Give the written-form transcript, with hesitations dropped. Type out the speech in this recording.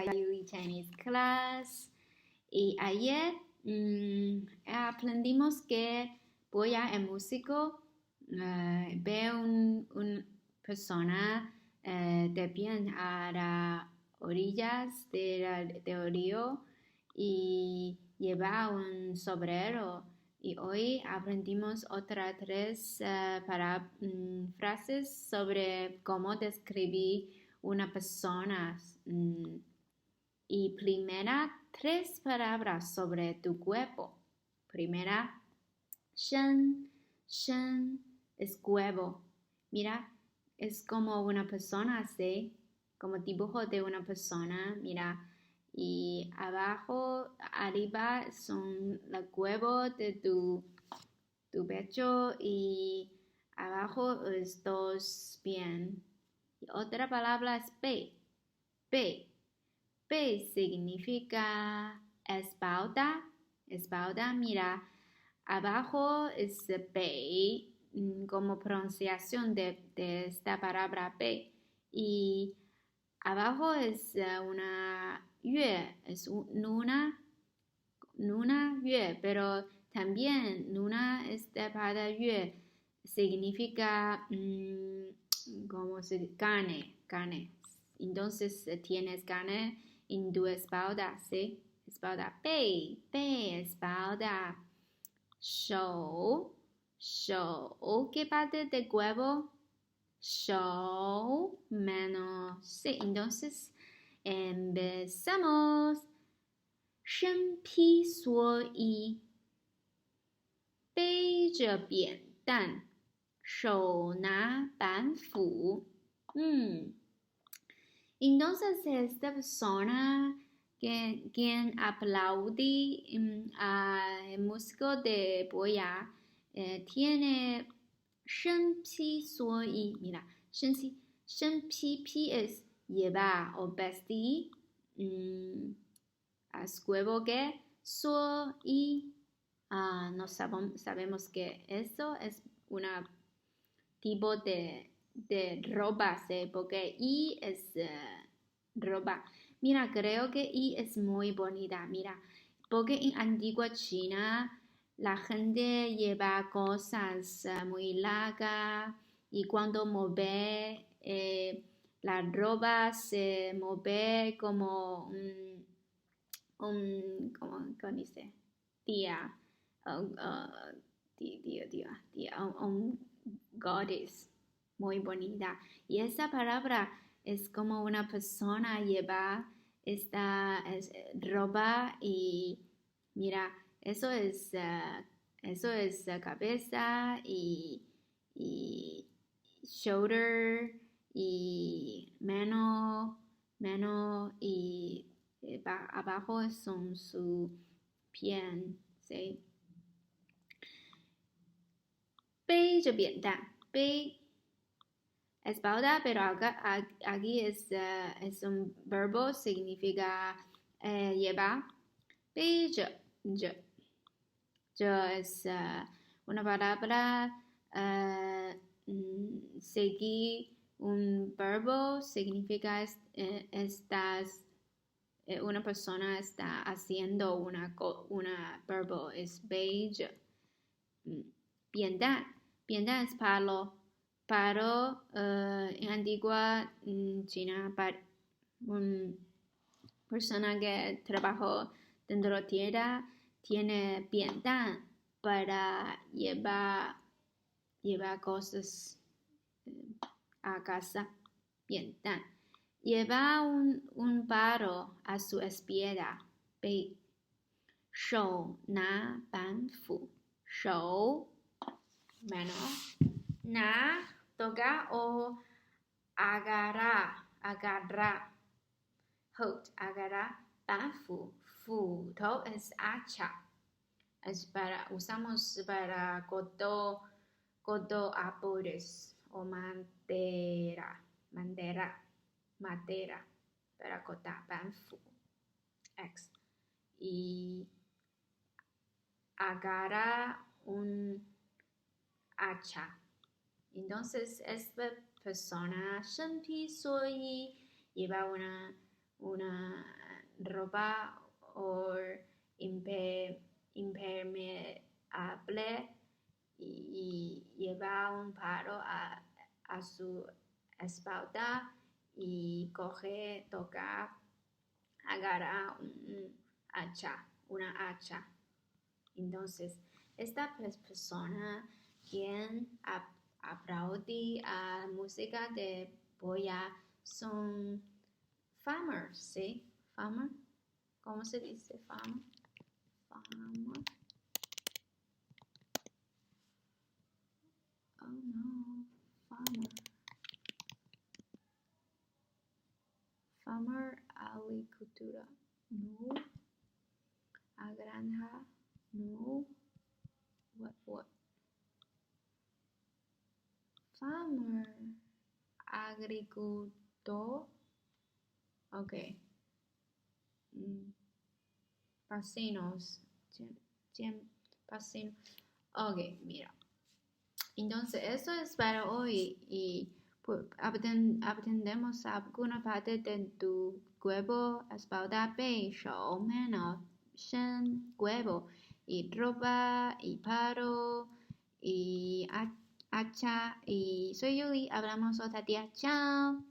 Yuli Chinese Class. Y ayer aprendimos que Boya es músico. Ve una persona de pie a las orillas del río y lleva un sombrero. Y hoy aprendimos otras 3 frases sobre cómo describir una persona. Y primera, 3 palabras sobre tu cuerpo. Primera, shen es cuerpo. Mira, es como una persona así, como dibujo de una persona, mira. Y arriba son los huevos de tu pecho y abajo es 2 pies. Y otra palabra es pe. Pe significa espalda. Mira, abajo es pe, como pronunciación de esta palabra pe. Y abajo es una yue, es luna, yue, pero también luna, esta palabra yue significa como se dice, carne. Entonces tienes carne en tu espalda, ¿sí? Espalda, pe, espalda. Show, ¿qué parte del cuerpo? Show, mano, sí. Entonces empezamos. 身披蓑衣，背着扁担，手拿板斧。Entonces esta persona quien aplaude al músico de Boya tiene 身披蓑衣. Mira, 身披 es llevar o vestir. Huevo que so y no sabemos que eso es un tipo de ropa, ¿sí? Porque y es ropa. Mira, creo que y es muy bonita, mira, porque en antigua China la gente lleva cosas muy largas y cuando mueve la ropa se mueve como ¿cómo dice? Goddess, muy bonita. Y esa palabra es como una persona lleva esta ropa y mira, eso es cabeza y shoulder y mano y abajo son su piel, ¿sí? 背着扁担，背 espalda, pero aquí es un verbo, significa llevar. 背着es una palabra seguir un verbo, significa una persona está haciendo una verbo, es beige. 扁担es palo. En antigua China, una persona que trabajó dentro de tierra tiene 扁担 para llevar cosas a casa. 扁担 lleva un palo a su espalda. 背手拿板斧，手 mano, 拿 tocar o agarrar, hold, agarrar, 板斧 斧头 es hacha, usamos para cortar árboles o madera para cortar 板斧 X y agarra un hacha. Entonces esta persona 身披蓑衣 lleva una ropa o impermeable y lleva un palo a su espalda y agarra una hacha. Entonces, esta persona quien aplaude a la música de boya son farmers, ¿sí? Farmer, ¿cómo se dice farmer? Farmer. Oh no, farmer. Farmer agricultura. No. A granja. No. What? Farmer. Agricultor. Okay. Pasinos. Pasino. Ok, mira. Entonces, eso es para hoy y pues, aprendemos alguna parte de tu cuerpo, espalda, pecho, manos, cuerpo, y ropa, y paro, y hacha, y soy Yuli, hablamos otra día, chao.